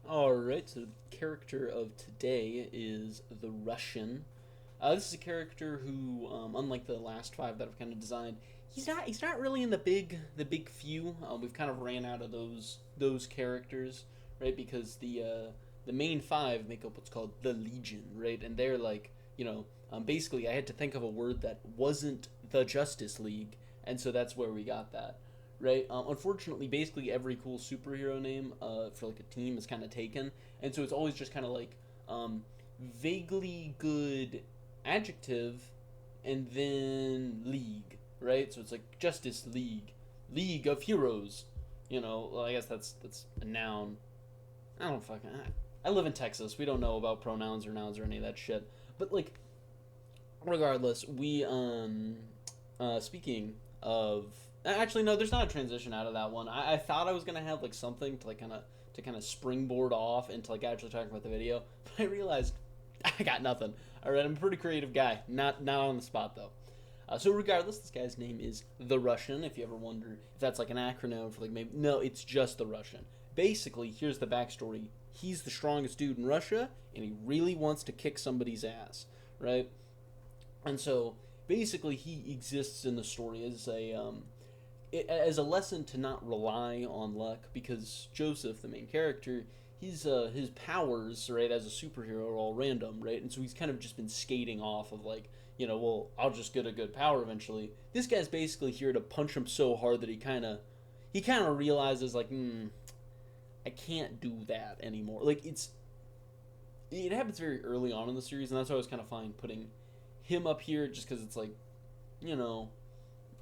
Alright, so the character of today is the Russian. This is a character who, unlike the last five that I've kind of designed, he's not really in the big few. We've kind of ran out of those characters, right? Because the main five make up what's called the Legion, right? And they're like, basically I had to think of a word that wasn't the Justice League, and so that's where we got that, right? Unfortunately, basically every cool superhero name for like a team is kind of taken, and so it's always just kind of like vaguely good adjective, and then league, right? So it's like Justice League, League of Heroes. Well, I guess that's a noun. I don't fucking. I live in Texas. We don't know about pronouns or nouns or any of that shit. But like, regardless, we speaking of actually no, there's not a transition out of that one. I thought I was gonna have like something to like kind of springboard off into like actually talking about the video, but I realized I got nothing. All right, I'm a pretty creative guy. Not on the spot though. So regardless, this guy's name is the Russian. If you ever wonder if that's like an acronym for like maybe no, it's just the Russian. Basically, here's the backstory. He's the strongest dude in Russia, and he really wants to kick somebody's ass, right? And so basically, he exists in the story as a lesson to not rely on luck, because Joseph, the main character, his powers, right, as a superhero are all random, right, and so he's kind of just been skating off of like, well, I'll just get a good power eventually. This guy's basically here to punch him so hard that he kind of realizes like, I can't do that anymore. Like it happens very early on in the series, and that's why I was kind of fine putting him up here, just because it's like, you know,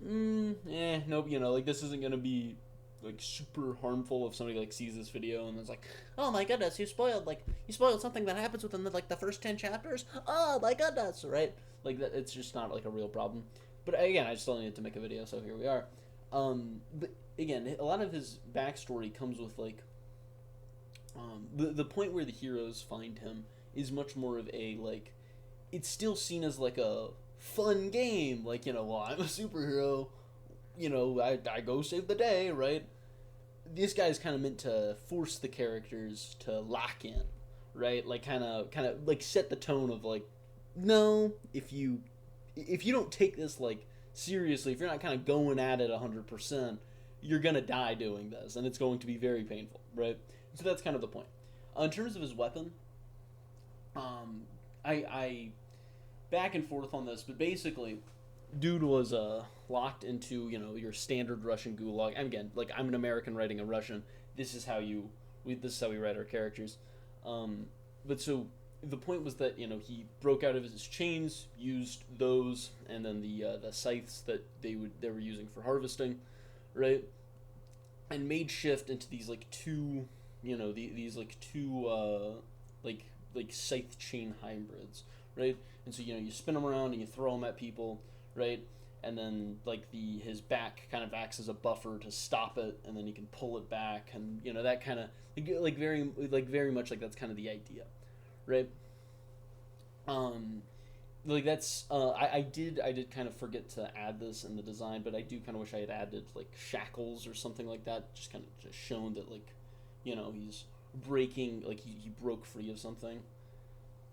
nope, like this isn't gonna be like super harmful if somebody like sees this video and is like, oh my goodness, you spoiled something that happens within the first 10 chapters. Oh my goodness, right? Like that, it's just not like a real problem. But again, I still needed to make a video, so here we are. But again, a lot of his backstory comes with like, the point where the heroes find him is much more of a like, it's still seen as like a fun game, like, well, I'm a superhero, I go save the day, right? This guy's kind of meant to force the characters to lock in, right? Like kind of like set the tone of like, no, if you don't take this like seriously, if you're not kind of going at it 100%, you're gonna die doing this, and it's going to be very painful, right? So that's kind of the point. In terms of his weapon, I back and forth on this, but basically, dude was locked into your standard Russian gulag. Again, like I'm an American writing a Russian. This is how we write our characters. But so the point was that he broke out of his chains, used those, and then the scythes that they were using for harvesting, right? And made shift into these like two, these like two like scythe chain hybrids, right? And so you spin them around and you throw them at people, right? And then like his back kind of acts as a buffer to stop it, and then you can pull it back, and that kind of very much like that's kind of the idea, right? Like that's I did kind of forget to add this in the design, but I do kind of wish I had added like shackles or something like that, just kind of just shown that like he's breaking, like he broke free of something.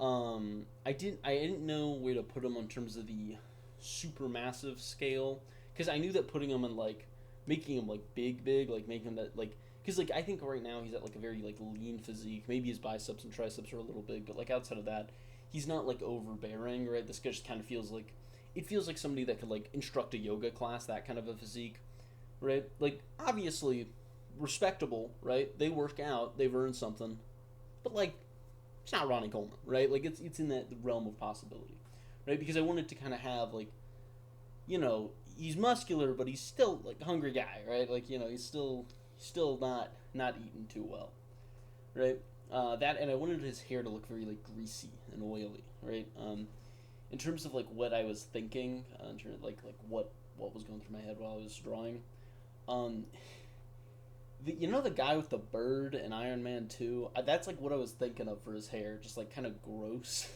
I didn't know where to put him in terms of the super massive scale, because I knew that putting him in like making him like big, like making him that like, because like I think right now he's at like a very like lean physique. Maybe his biceps and triceps are a little big, but like outside of that, he's not like overbearing, right? This guy just kind of feels like, it feels like somebody that could like instruct a yoga class, that kind of a physique, right? Like obviously respectable, right? They work out, they've earned something, but like it's not Ronnie Coleman, right? Like it's in that realm of possibility, right? Because I wanted to kind of have like, he's muscular, but he's still like a hungry guy, right? Like he's still not eating too well, right? That, and I wanted his hair to look very like greasy and oily, right? In terms of like what I was thinking, in terms of like what was going through my head while I was drawing, um, the guy with the bird in Iron Man 2, that's like what I was thinking of for his hair, just like kind of gross.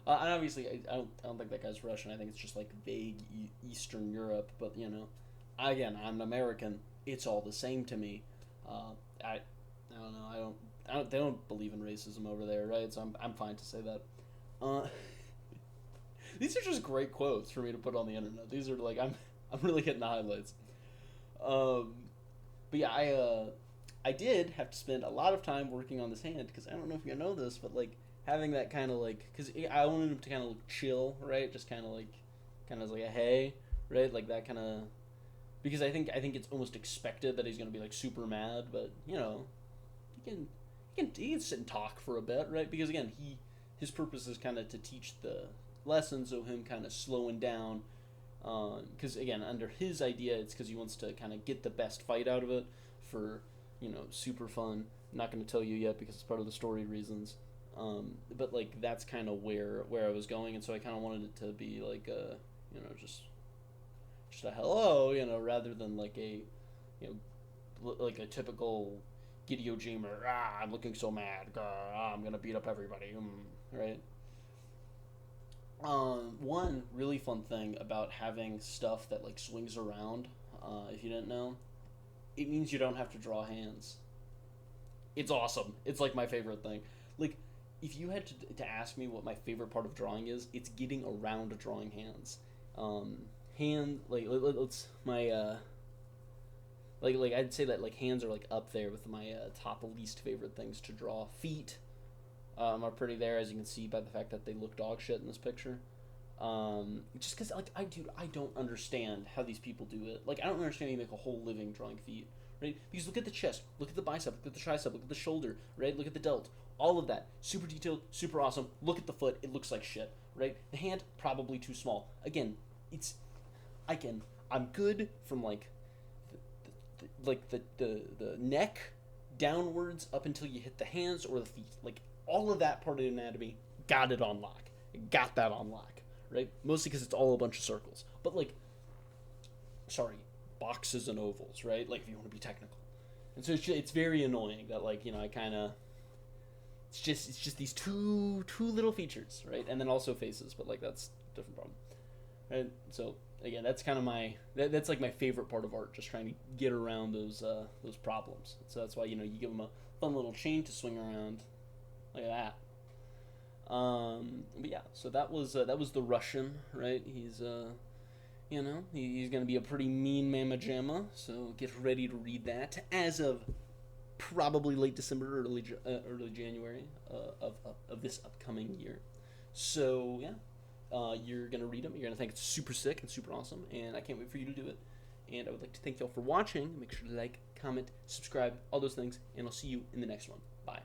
And obviously, I don't think that guy's Russian. I think it's just like vague Eastern Europe. But again, I'm an American. It's all the same to me. I don't know. they don't believe in racism over there, right? So I'm fine to say that. Uh, these are just great quotes for me to put on the internet. These are like I'm really hitting the highlights. Um, but yeah, I did have to spend a lot of time working on this hand because I don't know if you know this, but like having that kind of like because I wanted him to kind of look chill, right? Just kind of like a hey, right? Like that kind of because I think it's almost expected that he's gonna be like super mad, but you know he can sit and talk for a bit, right? Because again his purpose is kind of to teach the lessons of him kind of slowing down because again under his idea it's because he wants to kind of get the best fight out of it for super fun. I'm not going to tell you yet because it's part of the story reasons, but like that's kind of where I was going, and so I kind of wanted it to be like a just a hello, rather than like a like a typical Gideo Jamer. I'm looking so mad. I'm gonna beat up everybody. Right. One really fun thing about having stuff that like swings around, if you didn't know, it means you don't have to draw hands. It's awesome. It's like my favorite thing. Like, if you had to ask me what my favorite part of drawing is, it's getting around drawing hands. Um, hand like let's my like I'd say that like hands are like up there with my top least favorite things to draw. Feet are pretty there, as you can see by the fact that they look dog shit in this picture. Just because like I don't understand how these people do it. Like I don't understand how you make a whole living drawing feet, right? Because look at the chest, look at the bicep, look at the tricep, look at the shoulder, right? Look at the delt, all of that, super detailed, super awesome. Look at the foot, it looks like shit, right? The hand probably too small. Again, it's I'm good from like the neck downwards up until you hit the hands or the feet. Like all of that part of the anatomy, got it on lock. Got that on lock, right? Mostly because it's all a bunch of circles. But like, sorry, boxes and ovals, right? Like if you want to be technical. And so it's very annoying that like I kind of it's just these two little features, right? And then also faces, but like that's a different problem, right? So again, that's kind of that's like my favorite part of art, just trying to get around those problems. So that's why you give them a fun little chain to swing around, like that. But yeah, so that was the Russian, right? He's he's gonna be a pretty mean mamma jamma. So get ready to read that as of probably late December, early January of this upcoming year. So yeah, you're gonna read them. You're gonna think it's super sick and super awesome, and I can't wait for you to do it. And I would like to thank y'all for watching. Make sure to like, comment, subscribe, all those things, and I'll see you in the next one. Bye.